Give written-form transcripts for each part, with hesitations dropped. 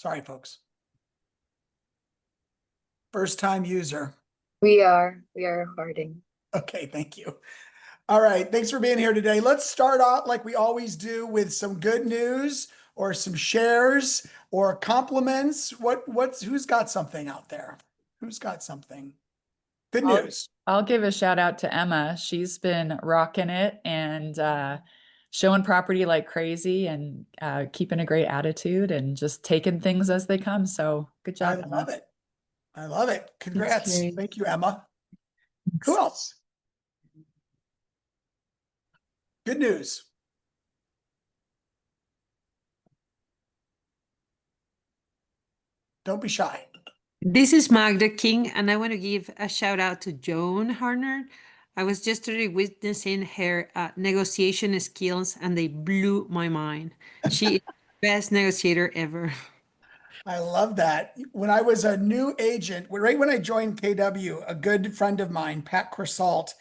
Sorry, folks. First time user. We are recording. Okay, thank you. All right, thanks for being here today. Let's start out like we always do with some good news or some shares or compliments. Who's got something out there? Who's got something? Good news. I'll give a shout out to Emma. She's been rocking it and showing property like crazy and keeping a great attitude and just taking things as they come. So good job, I Emma. love it. I love it. Congrats. Carrie. Thank you, Emma. Who else? Good news. Don't be shy. This is Magda King, and I want to give a shout out to Joan Harner. I was yesterday witnessing her negotiation skills, and they blew my mind. She is the best negotiator ever. I love that. When I was a new agent, right when I joined KW, a good friend of mine, Pat Corsalt,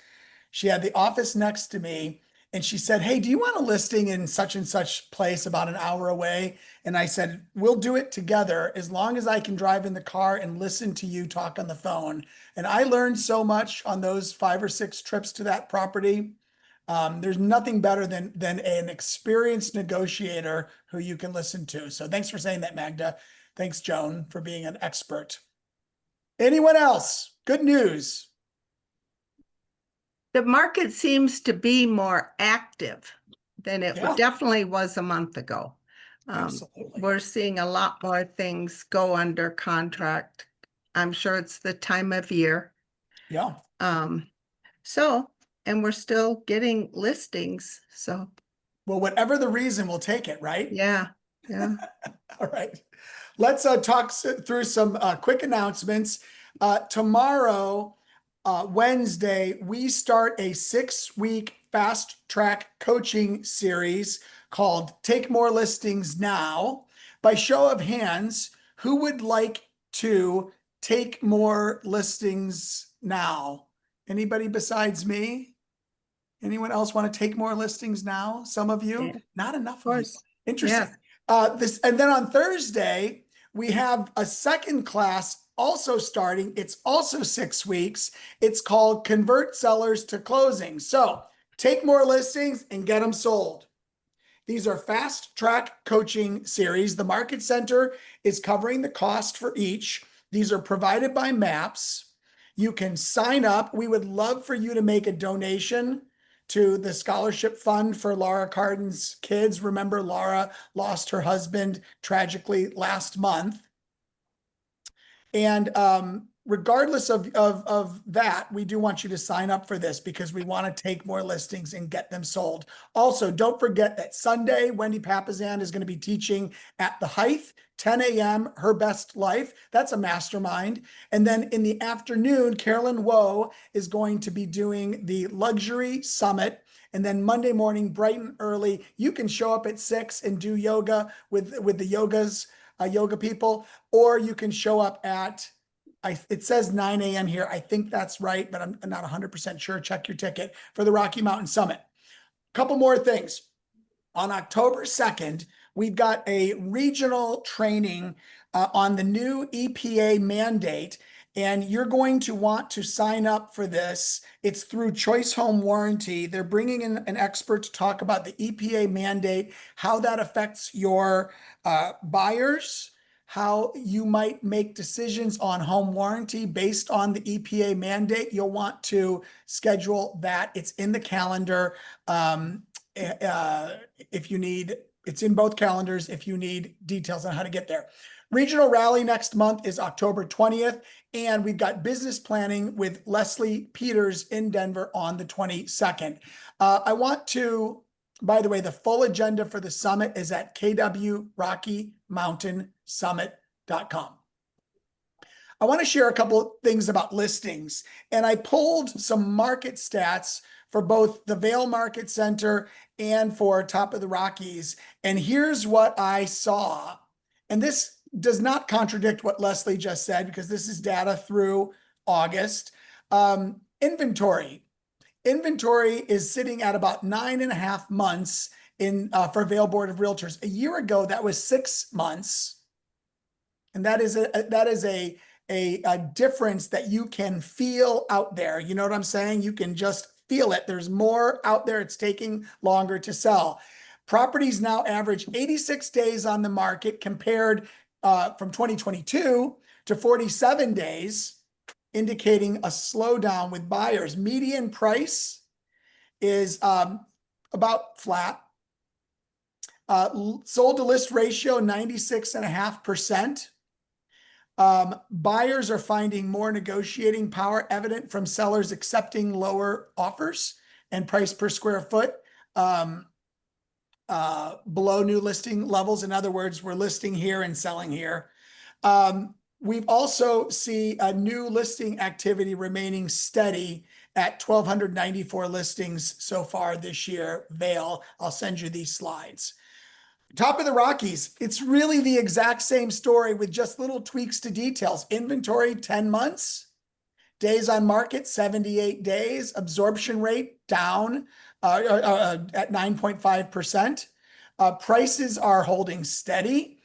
she had the office next to me and she said, "Hey, do you want a listing in such and such place about an hour away?" And I said, "We'll do it together as long as I can drive in the car and listen to you talk on the phone." And I learned so much on those 5 or 6 trips to that property. There's nothing better than an experienced negotiator who you can listen to. So thanks for saying that, Magda. Thanks, Joan, for being an expert. Anyone else? Good news. The market seems to be more active than it Yeah. definitely was a month ago. Absolutely. We're seeing a lot more things go under contract. I'm sure it's the time of year. Yeah. And we're still getting listings. So Well, whatever the reason, we'll take it, right? yeah. All right. Let's talk through some quick announcements. Tomorrow, Wednesday, we start a 6-week fast track coaching series called Take More Listings Now. By show of hands, who would like to take more listings now? Anybody besides me? Anyone else want to take more listings now? Some of you? Yeah. Not enough Of of you. course. Interesting. And then on Thursday, we have a second class also starting. It's also 6 weeks. It's called Convert Sellers to Closing. So take more listings and get them sold. These are fast track coaching series. The Market Center is covering the cost for each. These are provided by MAPS. You can sign up. We would love for you to make a donation to the scholarship fund for Laura Cardin's kids. Remember, Laura lost her husband tragically last month. And regardless of that, we do want you to sign up for this because we want to take more listings and get them sold. Also, don't forget that Sunday, Wendy Papazan is going to be teaching at the Height, 10 a.m., Her Best Life. That's a mastermind. And then in the afternoon, Carolyn Woe is going to be doing the Luxury Summit. And then Monday morning, bright and early, you can show up at 6 and do yoga with the yoga people, or you can show up at, it says 9 a.m. here. I think that's right, but I'm not 100% sure. Check your ticket for the Rocky Mountain Summit. Couple more things. On October 2nd, we've got a regional training on the new EPA mandate, and you're going to want to sign up for this. It's through Choice Home Warranty. They're bringing in an expert to talk about the EPA mandate, how that affects your buyers, how you might make decisions on home warranty based on the EPA mandate. You'll want to schedule that. It's in the calendar. If you need, it's in both calendars if you need details on how to get there. Regional rally next month is October 20th, and we've got business planning with Leslie Peters in Denver on the 22nd. I want to, by the way, the full agenda for the summit is at kwrockymountainsummit.com. I want to share a couple things about listings, and I pulled some market stats for both the Vail Market Center and for Top of the Rockies. And here's what I saw. And this does not contradict what Leslie just said because this is data through August. Inventory is sitting at about 9.5 months in for Vail Board of Realtors. A year ago, that was 6 months. And that is a difference that you can feel out there. You know what I'm saying? You can just feel it. There's more out there. It's taking longer to sell. Properties now average 86 days on the market compared from 2022 to 47 days, indicating a slowdown with buyers. Median price is about flat. Sold to list ratio 96.5%. Buyers are finding more negotiating power evident from sellers accepting lower offers and price per square foot below new listing levels. In other words, we're listing here and selling here. We've also see a new listing activity remaining steady at 1,294 listings so far this year. Vail, I'll send you these slides. Top of the Rockies, it's really the exact same story with just little tweaks to details. Inventory, 10 months. Days on market, 78 days. Absorption rate down at 9.5%. Prices are holding steady.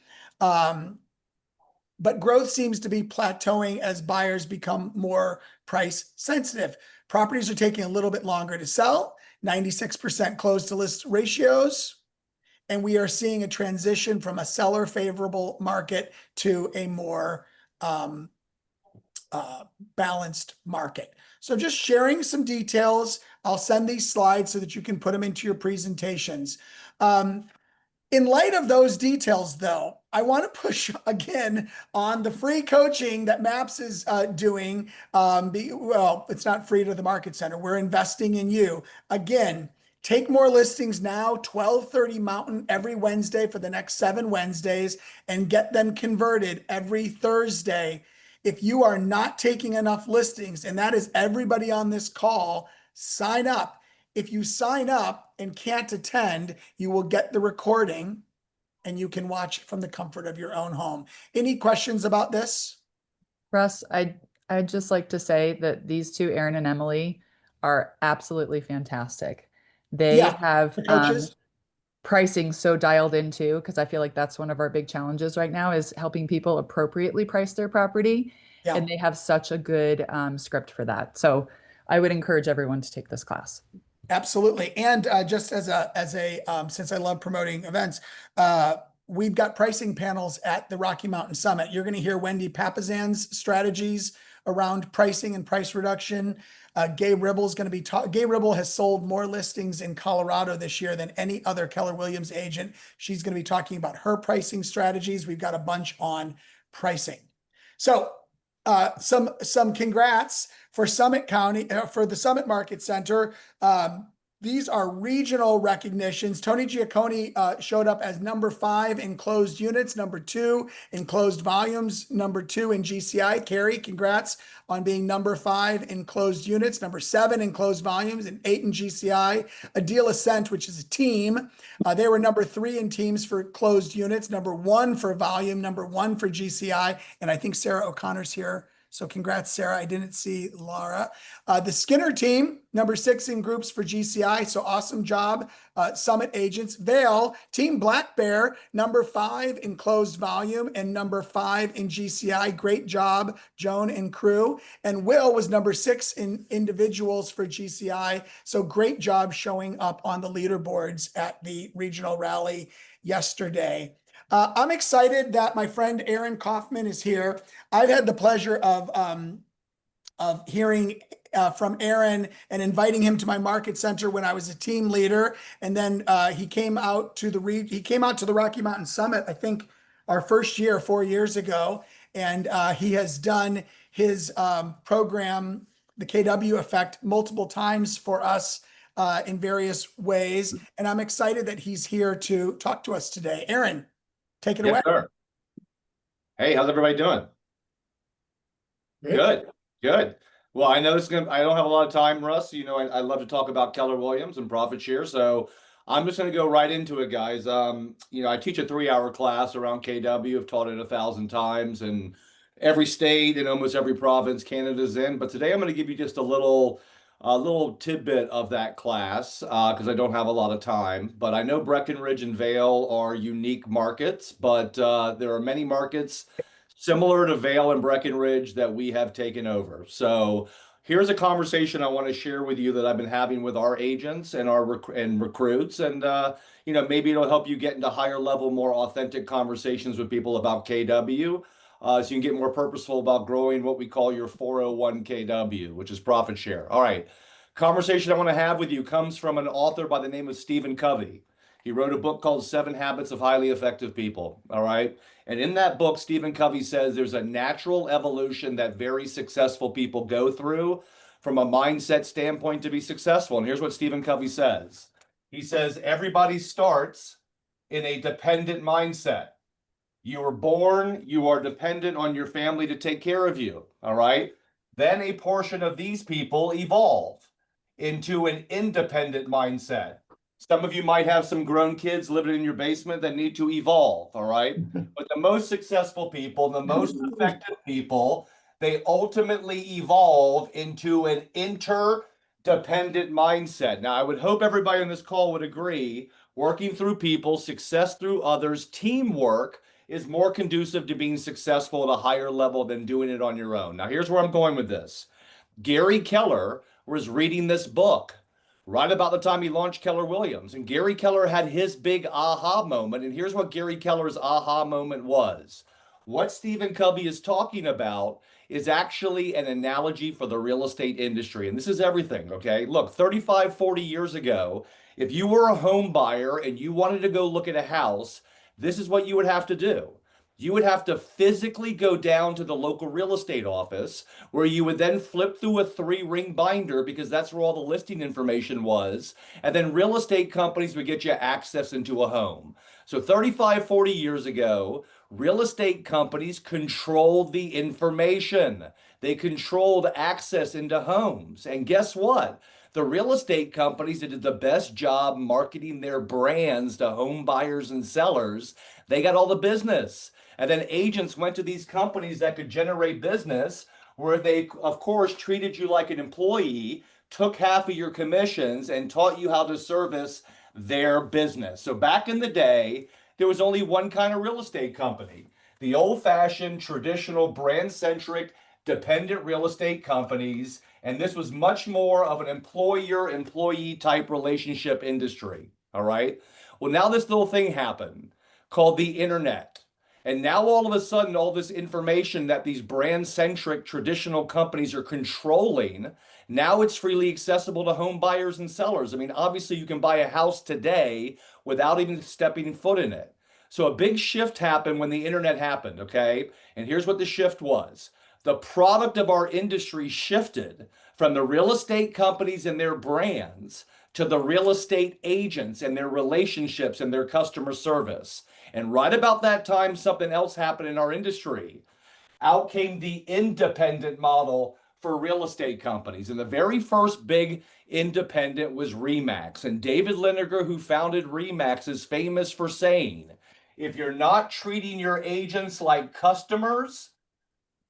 But growth seems to be plateauing as buyers become more price sensitive. Properties are taking a little bit longer to sell, 96% close to list ratios. And we are seeing a transition from a seller favorable market to a more balanced market. So just sharing some details. I'll send these slides so that you can put them into your presentations. In light of those details, though, I want to push again on the free coaching that MAPS is doing. Well, it's not free to the Market Center. We're investing in you. Again, take more listings now, 12:30 Mountain every Wednesday for the next 7 Wednesdays, and get them converted every Thursday. If you are not taking enough listings, and that is everybody on this call, sign up. If you sign up and can't attend, you will get the recording and you can watch it from the comfort of your own home. Any questions about this? Russ, I'd just like to say that these two, Erin and Emily, are absolutely fantastic. They Yeah, have the coaches. pricing so dialed into, because I feel like that's one of our big challenges right now is helping people appropriately price their property. Yeah. And they have such a good script for that. So I would encourage everyone to take this class. Absolutely. And just as a since I love promoting events, we've got pricing panels at the Rocky Mountain Summit. You're going to hear Wendy Papazan's strategies around pricing and price reduction. Gay Ribble is going to be Gay Ribble has sold more listings in Colorado this year than any other Keller Williams agent. She's going to be talking about her pricing strategies. We've got a bunch on pricing. So some congrats for Summit County, for the Summit Market Center. These are regional recognitions. Tony Giacconi showed up as number 5 in closed units, number 2 in closed volumes, number 2 in GCI. Carrie, congrats on being number 5 in closed units, number 7 in closed volumes, and 8 in GCI. Adil Ascent, which is a team, they were number 3 in teams for closed units, number 1 for volume, number 1 for GCI, and I think Sarah O'Connor's here. So congrats, Sarah. I didn't see Laura. The Skinner team, number 6 in groups for GCI. So awesome job, Summit agents. Vail, Team Black Bear, number 5 in closed volume and number 5 in GCI. Great job, Joan and crew. And Will was number 6 in individuals for GCI. So great job showing up on the leaderboards at the regional rally yesterday. I'm excited that my friend Aaron Kaufman is here. I've had the pleasure of hearing from Aaron and inviting him to my market center when I was a team leader, and then he came out to the Rocky Mountain Summit. I think our first year 4 years ago, and he has done his program, the KW Effect, multiple times for us in various ways, and I'm excited that he's here to talk to us today. Aaron, take it away. Yes, sir. Hey, how's everybody doing? Good, good. Well, I know I don't have a lot of time, Russ. You know, I love to talk about Keller Williams and profit share. So I'm just going to go right into it, guys. You know, I teach a 3-hour class around KW. I've taught it 1,000 times in every state and almost every province Canada's in. But today I'm going to give you just a little tidbit of that class because I don't have a lot of time. But I know Breckenridge and Vail are unique markets, but there are many markets similar to Vail and Breckenridge that we have taken over. So here's a conversation I want to share with you that I've been having with our agents and our recruits, and you know, maybe it'll help you get into higher level, more authentic conversations with people about KW. So you can get more purposeful about growing what we call your 401 KW, which is profit share. All right. Conversation I want to have with you comes from an author by the name of Stephen Covey. He wrote a book called 7 Habits of Highly Effective People. All right. And in that book, Stephen Covey says there's a natural evolution that very successful people go through from a mindset standpoint to be successful. And here's what Stephen Covey says. He says, everybody starts in a dependent mindset. You were born, you are dependent on your family to take care of you. All right. Then a portion of these people evolve into an independent mindset. Some of you might have some grown kids living in your basement that need to evolve, all right? But the most successful people, the most effective people, they ultimately evolve into an interdependent mindset. Now, I would hope everybody on this call would agree, working through people, success through others, teamwork is more conducive to being successful at a higher level than doing it on your own. Now, here's where I'm going with this. Gary Keller was reading this book right about the time he launched Keller Williams. And Gary Keller had his big aha moment. And here's what Gary Keller's aha moment was. What Stephen Covey is talking about is actually an analogy for the real estate industry. And this is everything, okay? Look, 35, 40 years ago, if you were a home buyer and you wanted to go look at a house, this is what you would have to do. You would have to physically go down to the local real estate office where you would then flip through a 3-ring binder because that's where all the listing information was. And then real estate companies would get you access into a home. So 35, 40 years ago, real estate companies controlled the information. They controlled access into homes. And guess what? The real estate companies that did the best job marketing their brands to home buyers and sellers, they got all the business. And then agents went to these companies that could generate business where they, of course, treated you like an employee, took half of your commissions, and taught you how to service their business. So back in the day, there was only one kind of real estate company. The old-fashioned, traditional, brand-centric, dependent real estate companies. And this was much more of an employer-employee type relationship industry. All right. Well, now this little thing happened called the internet. And now all of a sudden, all this information that these brand-centric traditional companies are controlling, now it's freely accessible to home buyers and sellers. I mean, obviously you can buy a house today without even stepping foot in it. So a big shift happened when the internet happened, okay? And here's what the shift was. The product of our industry shifted from the real estate companies and their brands to the real estate agents and their relationships and their customer service. And right about that time, something else happened in our industry. Out came the independent model for real estate companies. And the very first big independent was RE/MAX. And David Liniger, who founded RE/MAX, is famous for saying, if you're not treating your agents like customers,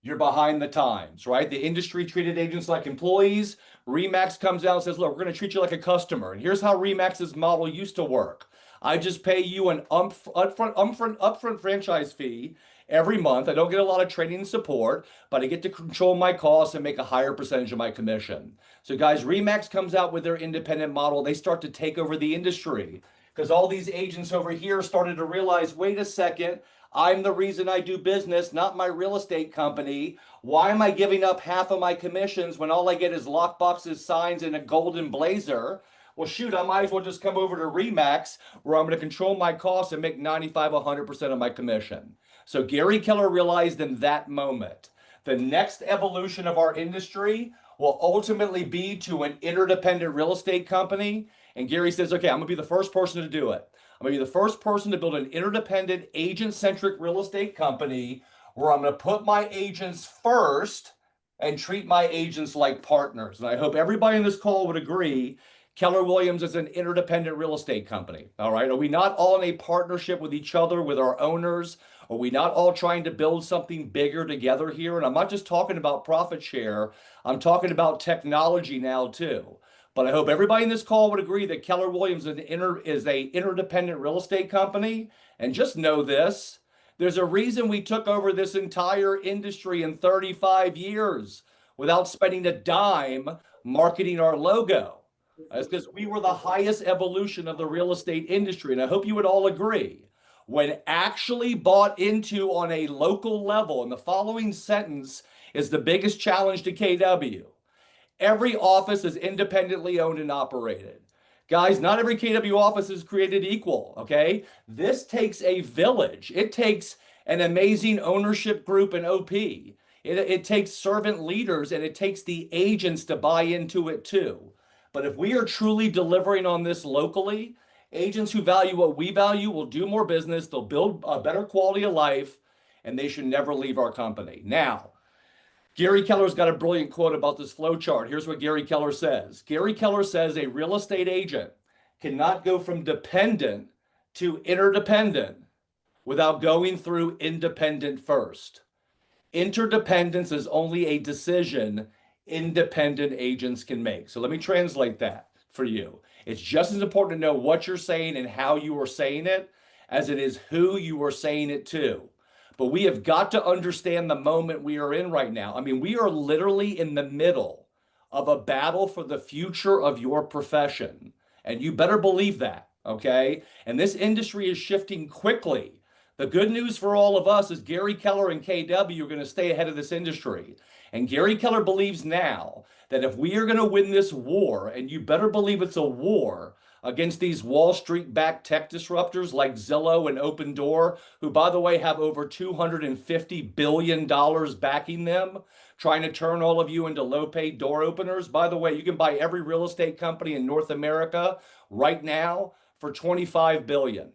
you're behind the times, right? The industry treated agents like employees. RE/MAX comes out and says, look, we're going to treat you like a customer. And here's how RE/MAX's model used to work. I just pay you an upfront franchise fee every month. I don't get a lot of training and support, but I get to control my costs and make a higher percentage of my commission. So guys, RE/MAX comes out with their independent model. They start to take over the industry because all these agents over here started to realize, wait a second, I'm the reason I do business, not my real estate company. Why am I giving up half of my commissions when all I get is lockboxes, signs, and a golden blazer? Well, shoot, I might as well just come over to RE/MAX where I'm going to control my costs and make 95, 100% of my commission. So Gary Keller realized in that moment, the next evolution of our industry will ultimately be to an interdependent real estate company. And Gary says, okay, I'm going to be the first person to do it. I'm going to be the first person to build an interdependent, agent-centric real estate company where I'm going to put my agents first and treat my agents like partners. And I hope everybody in this call would agree Keller Williams is an interdependent real estate company. All right. Are we not all in a partnership with each other, with our owners? Are we not all trying to build something bigger together here? And I'm not just talking about profit share. I'm talking about technology now too. But I hope everybody in this call would agree that Keller Williams is an interdependent real estate company. And just know this, There's a reason we took over this entire industry in 35 years without spending a dime marketing our logo. It's because we were the highest evolution of the real estate industry. And I hope you would all agree. When actually bought into on a local level, and the following sentence is the biggest challenge to KW. Every office is independently owned and operated. Guys, not every KW office is created equal, okay? This takes a village. It takes an amazing ownership group and OP. It takes servant leaders, and it takes the agents to buy into it too. But if we are truly delivering on this locally, agents who value what we value will do more business, they'll build a better quality of life, and they should never leave our company. Now, Gary Keller's got a brilliant quote about this flow chart. Here's what Gary Keller says. Gary Keller says a real estate agent cannot go from dependent to interdependent without going through independent first. Interdependence is only a decision independent agents can make. So let me translate that for you. It's just as important to know what you're saying and how you are saying it as it is who you are saying it to. But we have got to understand the moment we are in right now. I mean, we are literally in the middle of a battle for the future of your profession. And you better believe that, okay? And this industry is shifting quickly. The good news for all of us is Gary Keller and KW are going to stay ahead of this industry. And Gary Keller believes now that if we are going to win this war, and you better believe it's a war against these Wall Street-backed tech disruptors like Zillow and Opendoor, who, by the way, have over $250 billion backing them, trying to turn all of you into low-paid door openers. By the way, you can buy every real estate company in North America right now for $25 billion.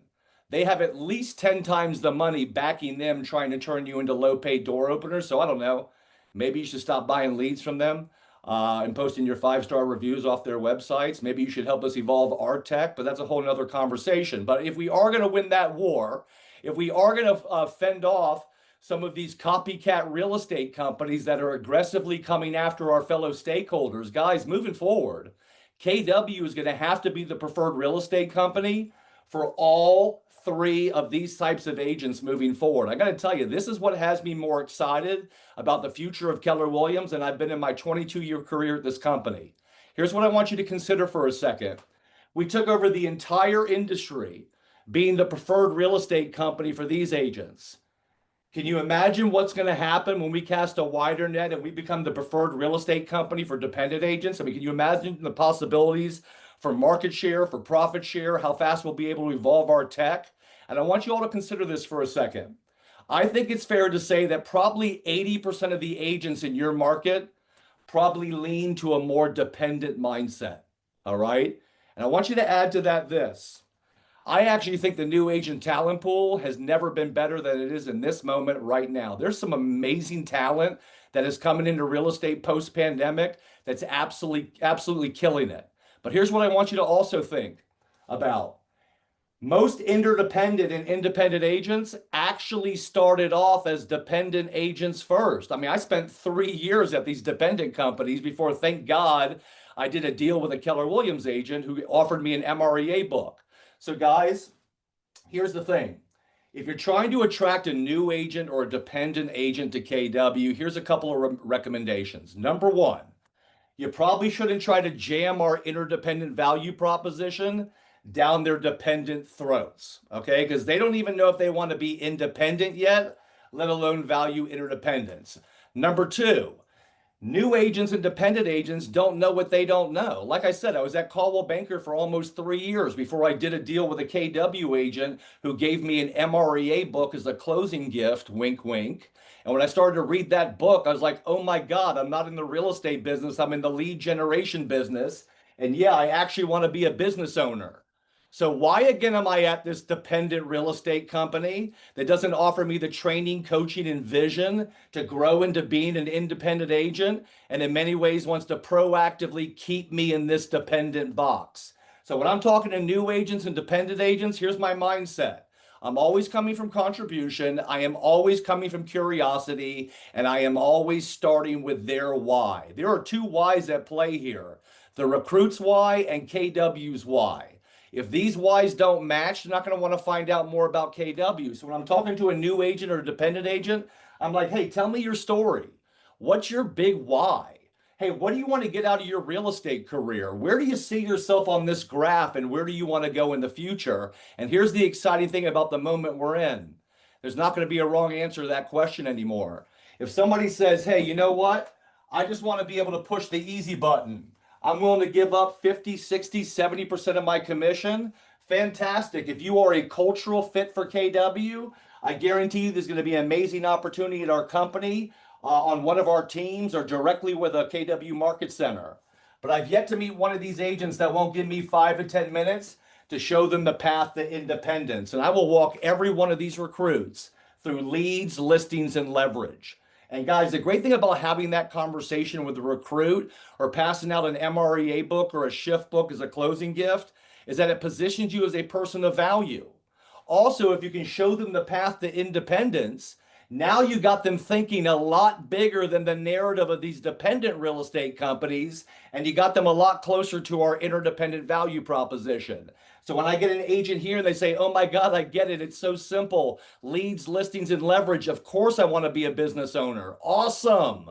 They have at least 10 times the money backing them, trying to turn you into low-paid door openers. So I don't know, maybe you should stop buying leads from them. And posting your 5-star reviews off their websites. Maybe you should help us evolve our tech, but that's a whole nother conversation. But if we are going to win that war, if we are going to fend off some of these copycat real estate companies that are aggressively coming after our fellow stakeholders, guys, moving forward, KW is going to have to be the preferred real estate company for all 3 of these types of agents moving forward. I got to tell you, this is what has me more excited about the future of Keller Williams, and I've been in my 22-year career at this company. Here's what I want you to consider for a second. We took over the entire industry being the preferred real estate company for these agents. Can you imagine what's going to happen when we cast a wider net and we become the preferred real estate company for dependent agents? I mean, can you imagine the possibilities for market share, for profit share, how fast we'll be able to evolve our tech? And I want you all to consider this for a second. I think it's fair to say that probably 80% of the agents in your market probably lean to a more dependent mindset, all right? And I want you to add to that this. I actually think the new agent talent pool has never been better than it is in this moment right now. There's some amazing talent that is coming into real estate post-pandemic that's absolutely killing it. But here's what I want you to also think about. Most interdependent and independent agents actually started off as dependent agents first. I mean, I spent 3 years at these dependent companies before, thank God, I did a deal with a Keller Williams agent who offered me an MREA book. So guys, here's the thing. If you're trying to attract a new agent or a dependent agent to KW, here's a couple of recommendations. Number 1, you probably shouldn't try to jam our interdependent value proposition down their dependent throats, okay? Because they don't even know if they want to be independent yet, let alone value interdependence. Number 2, new agents and dependent agents don't know what they don't know. Like I said, I was at Caldwell Banker for almost 3 years before I did a deal with a KW agent who gave me an MREA book as a closing gift, wink, wink. And when I started to read that book, I was like, oh my God, I'm not in the real estate business. I'm in the lead generation business. And yeah, I actually want to be a business owner. So why again am I at this dependent real estate company that doesn't offer me the training, coaching, and vision to grow into being an independent agent, and in many ways wants to proactively keep me in this dependent box? So when I'm talking to new agents and dependent agents, here's my mindset. I'm always coming from contribution. I am always coming from curiosity, and I am always starting with their why. There are 2 whys at play here: the recruit's why and KW's why. If these whys don't match, they're not going to want to find out more about KW. So when I'm talking to a new agent or a dependent agent, I'm like, hey, tell me your story. What's your big why? Hey, what do you want to get out of your real estate career? Where do you see yourself on this graph, and where do you want to go in the future? And here's the exciting thing about the moment we're in. There's not going to be a wrong answer to that question anymore. If somebody says, hey, you know what? I just want to be able to push the easy button. I'm willing to give up 50, 60, 70% of my commission. Fantastic. If you are a cultural fit for KW, I guarantee you there's going to be an amazing opportunity at our company on one of our teams or directly with a KW Market Center. But I've yet to meet one of these agents that won't give me 5 to 10 minutes to show them the path to independence. And I will walk every one of these recruits through leads, listings, and leverage. And guys, the great thing about having that conversation with the recruit or passing out an MREA book or a shift book as a closing gift is that it positions you as a person of value. Also, if you can show them the path to independence, now you got them thinking a lot bigger than the narrative of these dependent real estate companies, and you got them a lot closer to our interdependent value proposition. So when I get an agent here and they say, oh my God, I get it. It's so simple. Leads, listings, and leverage. Of course I want to be a business owner. Awesome.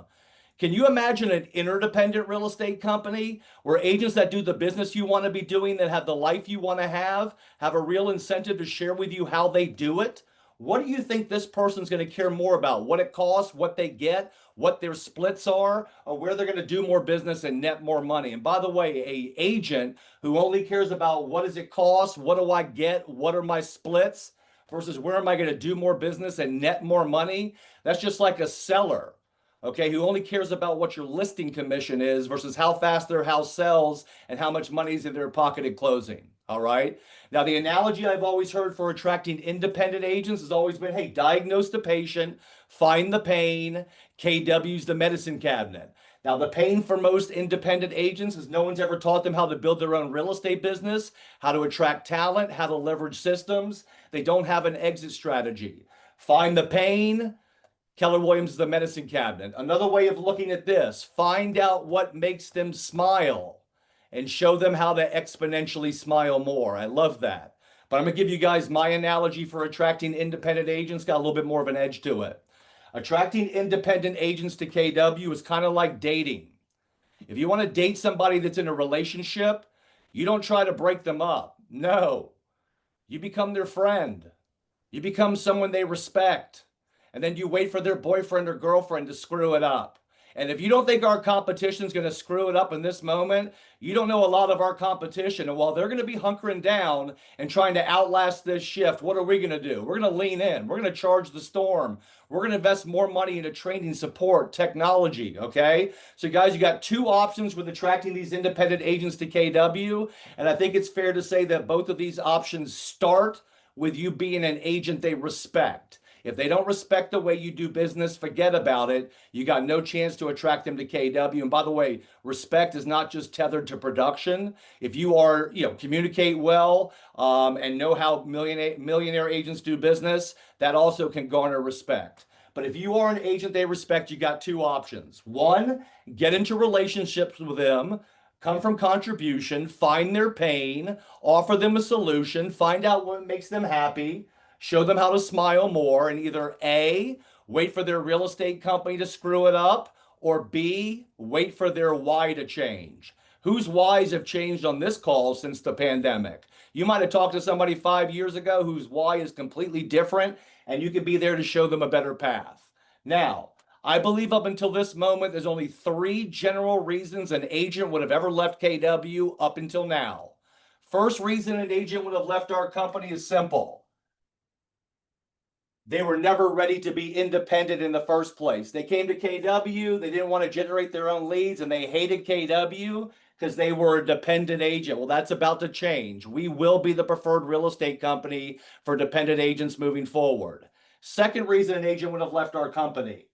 Can you imagine an interdependent real estate company where agents that do the business you want to be doing, that have the life you want to have a real incentive to share with you how they do it? What do you think this person's going to care more about? What it costs, what they get, what their splits are, or where they're going to do more business and net more money? And by the way, an agent who only cares about what does it cost, what do I get, what are my splits, versus where am I going to do more business and net more money, that's just like a seller, okay, who only cares about what your listing commission is versus how fast their house sells and how much money is in their pocket at closing. All right. Now, the analogy I've always heard for attracting independent agents has always been, hey, diagnose the patient, find the pain, KW's the medicine cabinet. Now, the pain for most independent agents is no one's ever taught them how to build their own real estate business, how to attract talent, how to leverage systems. They don't have an exit strategy. Find the pain. Keller Williams is the medicine cabinet. Another way of looking at this, find out what makes them smile and show them how to exponentially smile more. I love that. But I'm going to give you guys my analogy for attracting independent agents. Got a little bit more of an edge to it. Attracting independent agents to KW is kind of like dating. If you want to date somebody that's in a relationship, you don't try to break them up. No. You become their friend. You become someone they respect. And then you wait for their boyfriend or girlfriend to screw it up. And if you don't think our competition is going to screw it up in this moment, you don't know a lot of our competition. And while they're going to be hunkering down and trying to outlast this shift, what are we going to do? We're going to lean in. We're going to charge the storm. We're going to invest more money into training, support, technology, okay? So guys, you got two options with attracting these independent agents to KW. And I think it's fair to say that both of these options start with you being an agent they respect. If they don't respect the way you do business, forget about it. You got no chance to attract them to KW. And by the way, respect is not just tethered to production. If you are, communicate well and know how millionaire agents do business, that also can garner respect. But if you are an agent they respect, you got two options. One, get into relationships with them. Come from contribution, find their pain, offer them a solution, find out what makes them happy, show them how to smile more, and either A, wait for their real estate company to screw it up, or B, wait for their why to change. Whose whys have changed on this call since the pandemic? You might have talked to somebody 5 years ago whose why is completely different, and you could be there to show them a better path. Now, I believe up until this moment, there's only 3 general reasons an agent would have ever left KW up until now. First reason an agent would have left our company is simple. They were never ready to be independent in the first place. They came to KW, they didn't want to generate their own leads, and they hated KW because they were a dependent agent. Well, that's about to change. We will be the preferred real estate company for dependent agents moving forward. Second reason an agent would have left our company.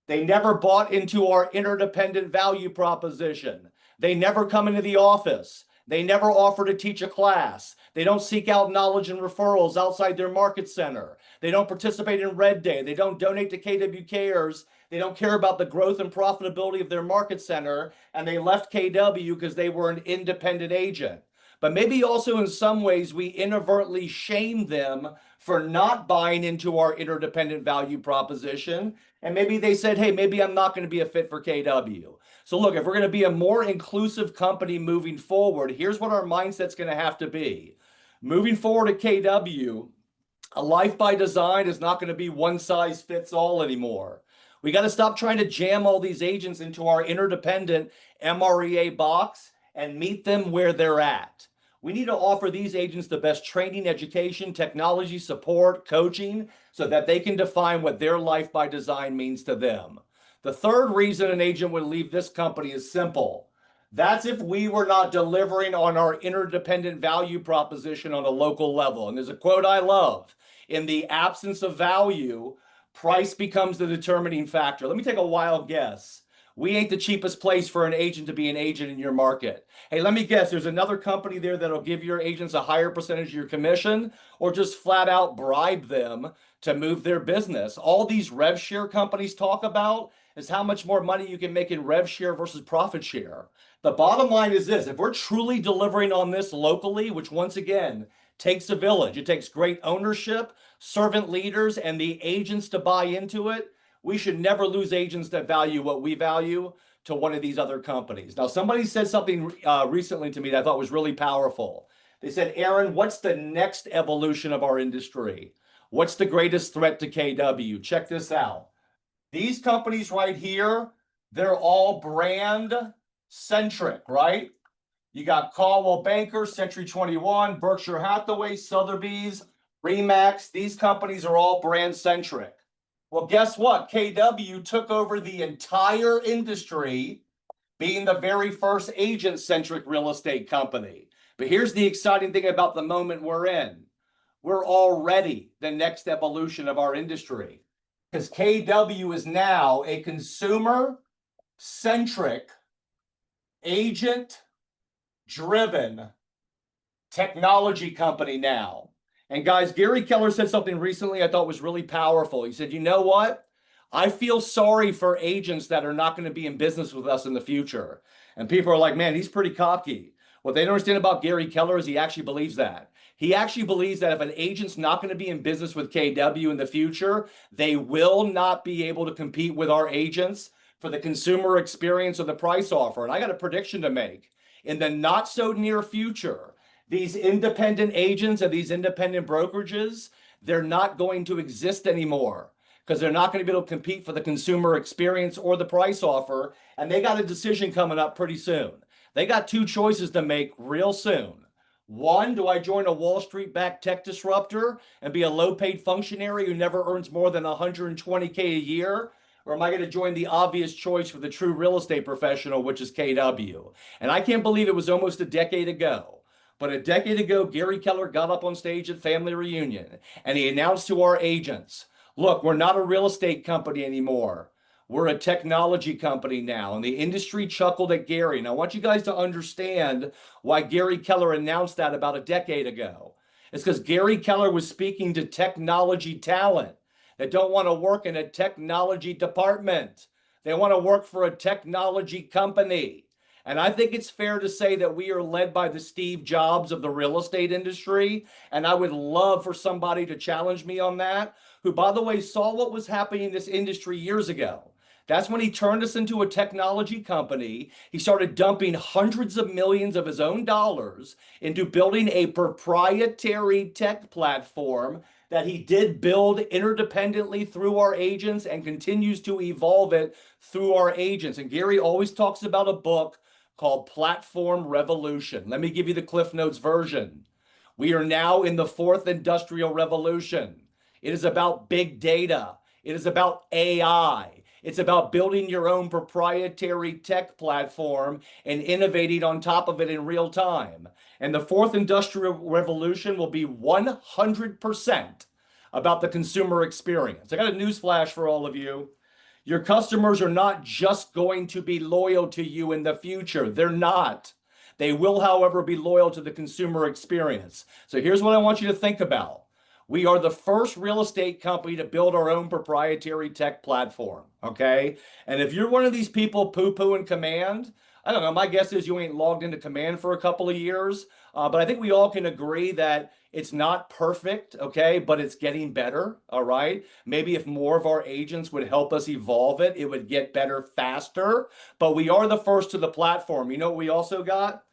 They never bought into our interdependent value proposition. They never come into the office. They never offer to teach a class. They don't seek out knowledge and referrals outside their market center. They don't participate in Red Day. They don't donate to KW Cares. They don't care about the growth and profitability of their market center. And they left KW because they were an independent agent. but maybe also in some ways we inadvertently shame them for not buying into our interdependent value proposition. And maybe they said, hey, maybe I'm not going to be a fit for KW. So look, if we're going to be a more inclusive company moving forward, here's what our mindset's going to have to be. Moving forward at KW, a life by design is not going to be one size fits all anymore. We got to stop trying to jam all these agents into our interdependent MREA box and meet them where they're at. We need to offer these agents the best training, education, technology, support, coaching, so that they can define what their life by design means to them. The third reason an agent would leave this company is simple. That's if we were not delivering on our interdependent value proposition on a local level. And there's a quote I love: in the absence of value, price becomes the determining factor. Let me take a wild guess. We ain't the cheapest place for an agent to be an agent in your market. Hey, let me guess, there's another company there that'll give your agents a higher percentage of your commission, or just flat out bribe them to move their business. All these rev share companies talk about is how much more money you can make in rev share versus profit share. The bottom line is this: if we're truly delivering on this locally, which once again takes a village, it takes great ownership, servant leaders, and the agents to buy into it, we should never lose agents that value what we value to one of these other companies. Now, somebody said something recently to me that I thought was really powerful. They said, Aaron, what's the next evolution of our industry? What's the greatest threat to KW? Check this out. These companies right here, they're all brand centric, right? You got Caldwell Banker, Century 21, Berkshire Hathaway, Sotheby's, Remax. These companies are all brand centric. Well, guess what? KW took over the entire industry, being the very first agent-centric real estate company. But here's the exciting thing about the moment we're in. We're already the next evolution of our industry, because KW is now a consumer-centric, agent-driven technology company now. And guys, Gary Keller said something recently I thought was really powerful. He said, you know what? I feel sorry for agents that are not going to be in business with us in the future. And people are like, man, he's pretty cocky. What they don't understand about Gary Keller is he actually believes that. He actually believes that if an agent's not going to be in business with KW in the future, they will not be able to compete with our agents for the consumer experience or the price offer. And I got a prediction to make. In the not so near future, these independent agents and these independent brokerages, they're not going to exist anymore, because they're not going to be able to compete for the consumer experience or the price offer. And they got a decision coming up pretty soon. They got two choices to make real soon. One, do I join a Wall Street-backed tech disruptor and be a low-paid functionary who never earns more than $120K a year? Or am I going to join the obvious choice for the true real estate professional, which is KW? And I can't believe it was almost a decade ago. But a decade ago, Gary Keller got up on stage at Family Reunion and he announced to our agents, look, we're not a real estate company anymore. We're a technology company now. And the industry chuckled at Gary. And I want you guys to understand why Gary Keller announced that about a decade ago. It's because Gary Keller was speaking to technology talent that don't want to work in a technology department. They want to work for a technology company. And I think it's fair to say that we are led by the Steve Jobs of the real estate industry. And I would love for somebody to challenge me on that, who, by the way, saw what was happening in this industry years ago. That's when he turned us into a technology company. He started dumping hundreds of millions of his own dollars into building a proprietary tech platform that he did build interdependently through our agents and continues to evolve it through our agents. And Gary always talks about a book called Platform Revolution. Let me give you the Cliff Notes version. We are now in the fourth industrial revolution. It is about big data. It is about AI. It's about building your own proprietary tech platform and innovating on top of it in real time. And the fourth industrial revolution will be 100% about the consumer experience. I got a newsflash for all of you. Your customers are not just going to be loyal to you in the future. They're not. They will, however, be loyal to the consumer experience. So here's what I want you to think about. We are the first real estate company to build our own proprietary tech platform, okay? And if you're one of these people poo-pooing command, I don't know. My guess is you ain't logged into Command for a couple of years. But I think we all can agree that it's not perfect, okay, but it's getting better, all right? Maybe if more of our agents would help us evolve it, it would get better faster. But we are the first to the platform. You know what we also got?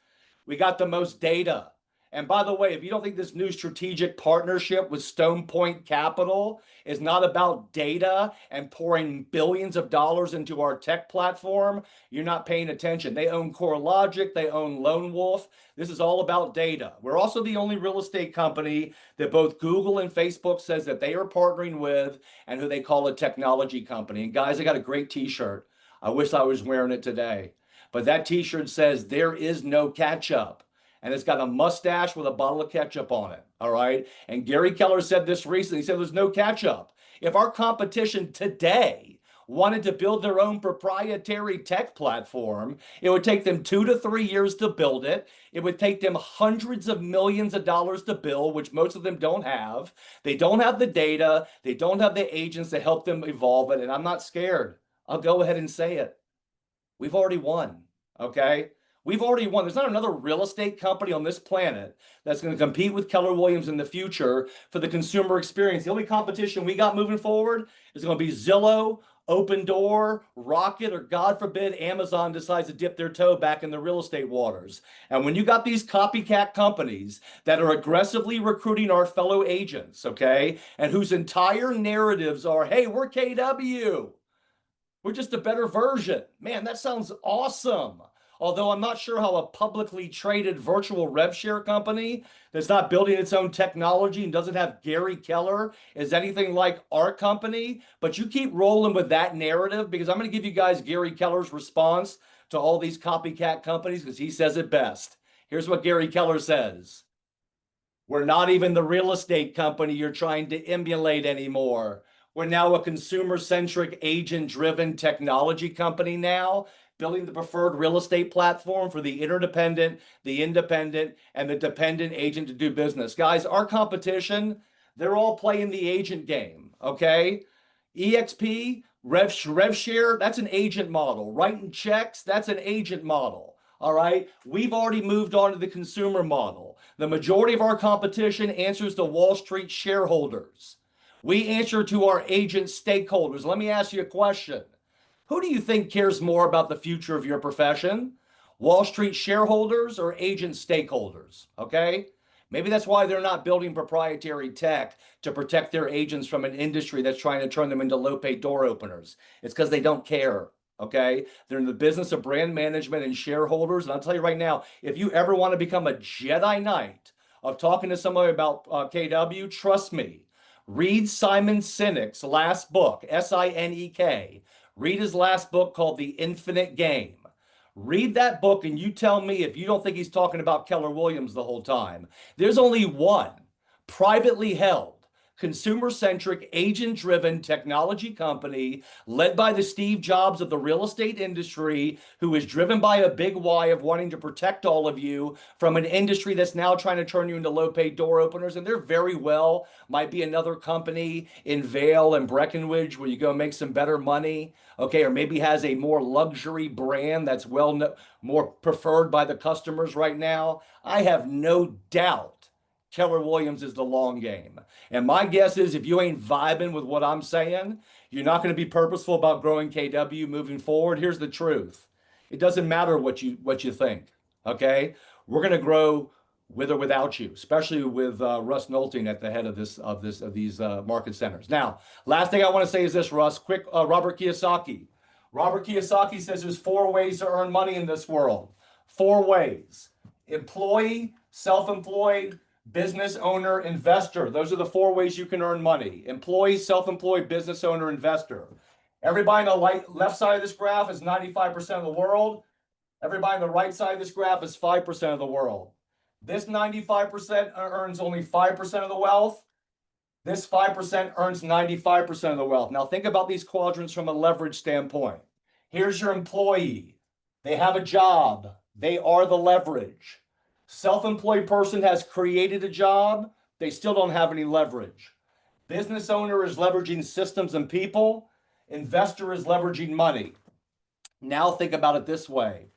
We got the most data. And by the way, if you don't think this new strategic partnership with Stone Point Capital is not about data and pouring billions of dollars into our tech platform, you're not paying attention. They own CoreLogic, they own Lone Wolf. This is all about data. We're also the only real estate company that both Google and Facebook says that they are partnering with and who they call a technology company. And guys, I got a great t-shirt. I wish I was wearing it today. But that t-shirt says there is no catch up. And it's got a mustache with a bottle of ketchup on it. All right. And Gary Keller said this recently. He said there's no catch up. If our competition today wanted to build their own proprietary tech platform, it would take them 2 to 3 years to build it. It would take them hundreds of millions of dollars to build, which most of them don't have. They don't have the data. They don't have the agents to help them evolve it. And I'm not scared. I'll go ahead and say it. We've already won, okay? We've already won. There's not another real estate company on this planet that's going to compete with Keller Williams in the future for the consumer experience. The only competition we got moving forward is going to be Zillow, Open Door, Rocket, or God forbid, Amazon decides to dip their toe back in the real estate waters. And when you got these copycat companies that are aggressively recruiting our fellow agents, okay, and whose entire narratives are, hey, we're KW. We're just a better version. Man, that sounds awesome. Although I'm not sure how a publicly traded virtual rev share company that's not building its own technology and doesn't have Gary Keller is anything like our company. But you keep rolling with that narrative because I'm going to give you guys Gary Keller's response to all these copycat companies because he says it best. Here's what Gary Keller says. We're not even the real estate company you're trying to emulate anymore. We're now a consumer-centric, agent-driven technology company now, building the preferred real estate platform for the interdependent, the independent, and the dependent agent to do business. Guys, our competition, they're all playing the agent game, okay? EXP, rev share, that's an agent model. Writing checks, that's an agent model. All right, we've already moved on to the consumer model. The majority of our competition answers to Wall Street shareholders. We answer to our agent stakeholders. Let me ask you a question. Who do you think cares more about the future of your profession? Wall Street shareholders or agent stakeholders? Okay? Maybe that's why they're not building proprietary tech to protect their agents from an industry that's trying to turn them into low-paid door openers. It's because they don't care. Okay? They're in the business of brand management and shareholders. And I'll tell you right now, if you ever want to become a Jedi Knight of talking to somebody about KW, trust me. Read Simon Sinek's last book, S-I-N-E-K. Read his last book called The Infinite Game. Read that book and you tell me if you don't think he's talking about Keller Williams the whole time. There's only one privately held, consumer-centric, agent-driven technology company led by the Steve Jobs of the real estate industry, who is driven by a big why of wanting to protect all of you from an industry that's now trying to turn you into low-paid door openers. And there very well might be another company in Vail and Breckenridge where you go make some better money, okay, or maybe has a more luxury brand that's more preferred by the customers right now. I have no doubt Keller Williams is the long game. And my guess is if you ain't vibing with what I'm saying, you're not going to be purposeful about growing KW moving forward. Here's the truth. It doesn't matter what you think, okay? We're going to grow with or without you, especially with Russ Nolting at the head of these market centers. Now, last thing I want to say is this, Russ, quick, Robert Kiyosaki. Robert Kiyosaki says there's 4 ways to earn money in this world. 4 ways. Employee, self-employed, business owner, investor. Those are the 4 ways you can earn money. Employee, self-employed, business owner, investor. Everybody on the left side of this graph is 95% of the world. Everybody on the right side of this graph is 5% of the world. This 95% earns only 5% of the wealth. This 5% earns 95% of the wealth. Now think about these quadrants from a leverage standpoint. Here's your employee. They have a job. They are the leverage. Self-employed person has created a job. They still don't have any leverage. Business owner is leveraging systems and people. Investor is leveraging money. Now think about it this way.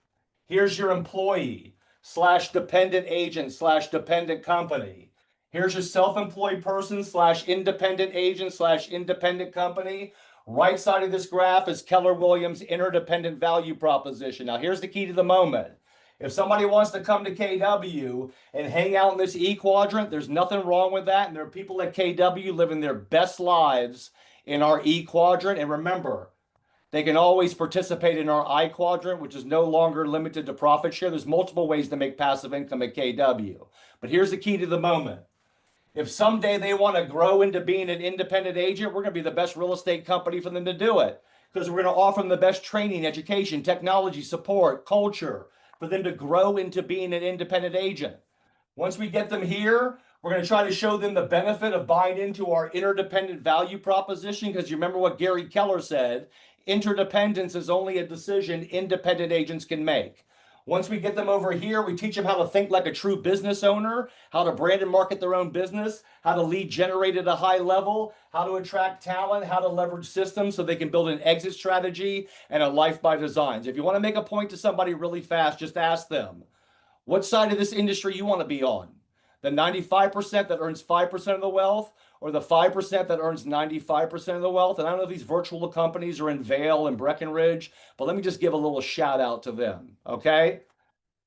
Here's your employee / dependent agent / dependent company. Here's your self-employed person / independent agent / independent company. Right side of this graph is Keller Williams interdependent value proposition. Now, here's the key to the moment. If somebody wants to come to KW and hang out in this E quadrant, there's nothing wrong with that. And there are people at KW living their best lives in our E quadrant. And remember, they can always participate in our I quadrant, which is no longer limited to profit share. There's multiple ways to make passive income at KW. But here's the key to the moment. If someday they want to grow into being an independent agent, we're going to be the best real estate company for them to do it, because we're going to offer them the best training, education, technology, support, culture for them to grow into being an independent agent. Once we get them here, we're going to try to show them the benefit of buying into our interdependent value proposition, because you remember what Gary Keller said, interdependence is only a decision independent agents can make. Once we get them over here, we teach them how to think like a true business owner, how to brand and market their own business, how to lead generate at a high level, how to attract talent, how to leverage systems so they can build an exit strategy and a life by design. If you want to make a point to somebody really fast, just ask them, what side of this industry you want to be on? The 95% that earns 5% of the wealth, or the 5% that earns 95% of the wealth? And I don't know if these virtual companies are in Vail and Breckenridge, but let me just give a little shout out to them, okay?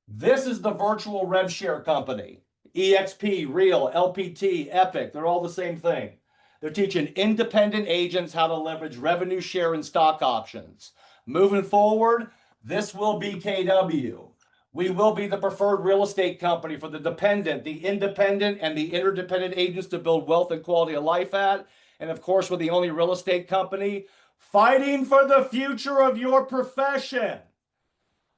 This is the virtual rev share company. EXP, Real, LPT, Epic, they're all the same thing. They're teaching independent agents how to leverage revenue share and stock options. Moving forward, this will be KW. We will be the preferred real estate company for the dependent, the independent, and the interdependent agents to build wealth and quality of life at. And of course, we're the only real estate company fighting for the future of your profession.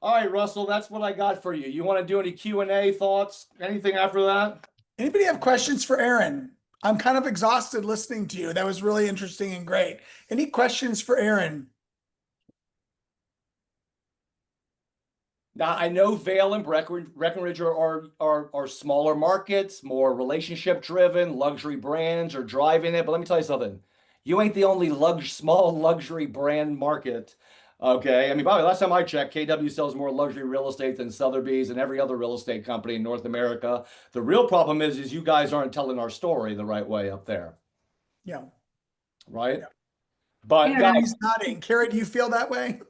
All right, Russell, that's what I got for you. You want to do any Q&A thoughts? Anything after that? Anybody have questions for Aaron? I'm kind of exhausted listening to you. That was really interesting and great. Any questions for Aaron? Now, I know Vail and Breckenridge are smaller markets, more relationship driven, luxury brands are driving it. But let me tell you something. You ain't the only small luxury brand market. Okay. I mean, by the way, last time I checked, KW sells more luxury real estate than Sotheby's and every other real estate company in North America. The real problem is you guys aren't telling our story the right way up there. Yeah. Right. Yeah. But Yeah. guys, He's nodding. Carrie, do you feel that way?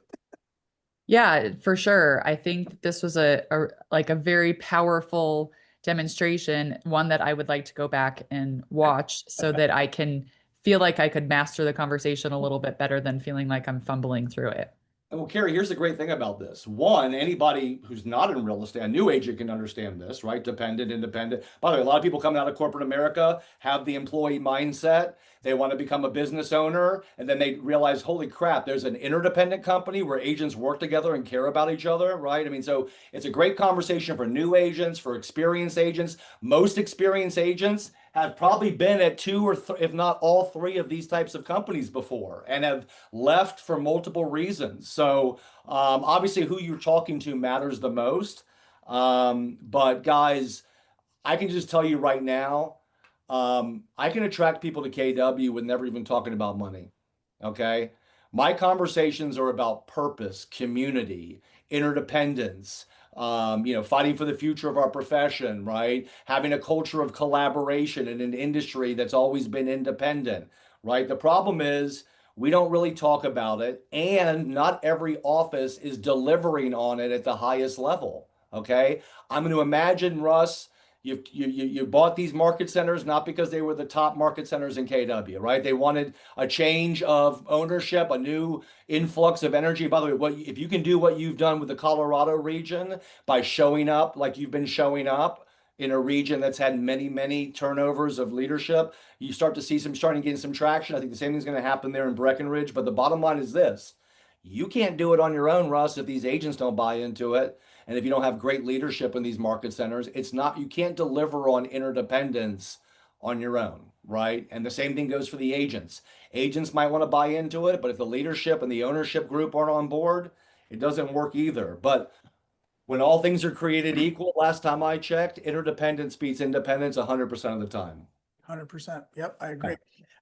Yeah, for sure. I think this was a very powerful demonstration, one that I would like to go back and watch so that I can feel like I could master the conversation a little bit better than feeling like I'm fumbling through it. well, Carrie, here's the great thing about this. One, anybody who's not in real estate, a new agent can understand this, right? Dependent, independent. By the way, a lot of people coming out of corporate America have the employee mindset. They want to become a business owner, and then they realize, holy crap, there's an interdependent company where agents work together and care about each other, right? I mean, so it's a great conversation for new agents, for experienced agents. Most experienced agents have probably been at two or if not all three of these types of companies before and have left for multiple reasons. So obviously who you're talking to matters the most. But guys, I can just tell you right now, I can attract people to KW with never even talking about money. Okay. My conversations are about purpose, community, interdependence, fighting for the future of our profession, right? Having a culture of collaboration in an industry that's always been independent, right? The problem is we don't really talk about it, and not every office is delivering on it at the highest level. Okay. I'm going to imagine, Russ, you bought these market centers not because they were the top market centers in KW, right? They wanted a change of ownership, a new influx of energy. By the way, if you can do what you've done with the Colorado region by showing up like you've been showing up in a region that's had many, many turnovers of leadership, you start to see starting to gain some traction. I think the same thing's going to happen there in Breckenridge. But the bottom line is this: you can't do it on your own, Russ, if these agents don't buy into it. And if you don't have great leadership in these market centers, you can't deliver on interdependence on your own, right? And the same thing goes for the agents. Agents might want to buy into it, but if the leadership and the ownership group aren't on board, it doesn't work either. But when all things are created equal, last time I checked, interdependence beats independence 100% of the time. 100%. Yep, I agree.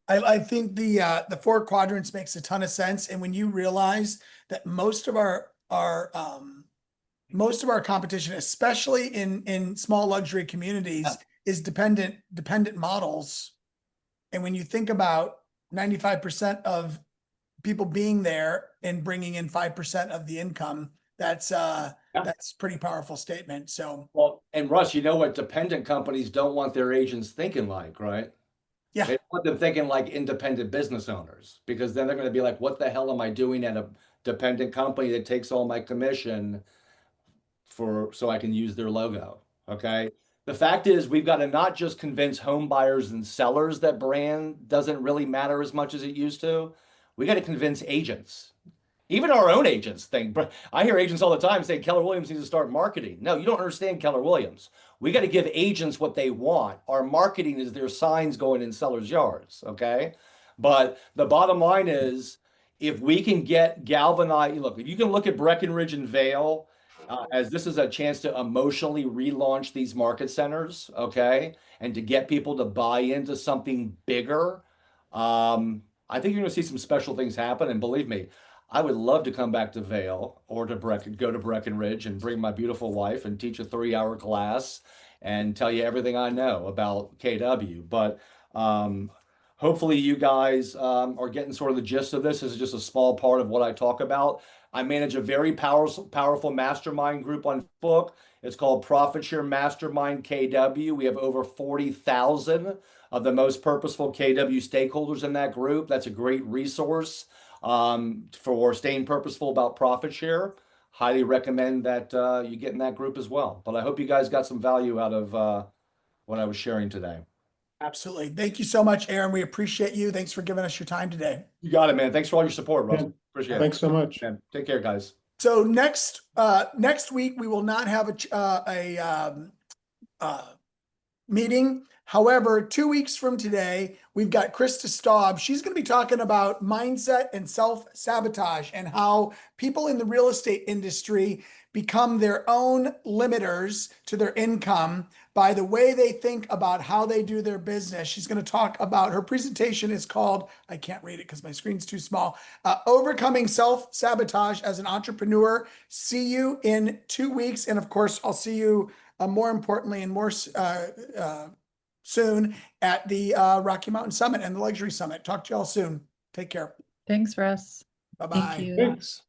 I think the four quadrants makes a ton of sense. And when you realize that most of our most of our competition, especially in small luxury communities, is dependent models. And when you think about 95% of people being there and bringing in 5% of the income, that's pretty powerful statement. So, Well, and Russ, you know what dependent companies don't want their agents thinking like, right? yeah, They want them thinking like independent business owners, because then they're going to be like, what the hell am I doing at a dependent company that takes all my commission so I can use their logo? Okay. The fact is, we've got to not just convince home buyers and sellers that brand doesn't really matter as much as it used to. We got to convince agents. Even our own agents think, but I hear agents all the time say Keller Williams needs to start marketing. No, you don't understand Keller Williams. We got to give agents what they want. Our marketing is their signs going in sellers' yards. Okay. But the bottom line is, if we can get galvanized, look, if you can look at Breckenridge and Vale as this is a chance to emotionally relaunch these market centers, okay, and to get people to buy into something bigger, I think you're going to see some special things happen. And believe me, I would love to come back to Vale or to go to Breckenridge and bring my beautiful wife and teach a 3-hour class and tell you everything I know about KW. But hopefully you guys are getting sort of the gist of this. This is just a small part of what I talk about. I manage a very powerful mastermind group on Facebook. It's called Profit Share Mastermind KW. We have over 40,000 of the most purposeful KW stakeholders in that group. That's a great resource for staying purposeful about profit share. Highly recommend that you get in that group as well. But I hope you guys got some value out of what I was sharing today. absolutely. Thank you so much, Aaron. We appreciate you. Thanks for giving us your time today. You got it, man. Thanks for all your support, Russ. Yeah. Appreciate it. Thanks so much. Man, take care, guys. So next week we will not have a meeting. However, 2 weeks from today, we've got Krista Staub. She's going to be talking about mindset and self-sabotage and how people in the real estate industry become their own limiters to their income by the way they think about how they do their business. She's going to talk about, her presentation is called, I can't read it because my screen's too small, Overcoming Self-Sabotage as an Entrepreneur. See you in 2 weeks. And of course, I'll see you more importantly and more soon at the Rocky Mountain Summit and the Luxury Summit. Talk to y'all soon. Take care. Thanks, Russ. Bye-bye. Thank you. Thanks.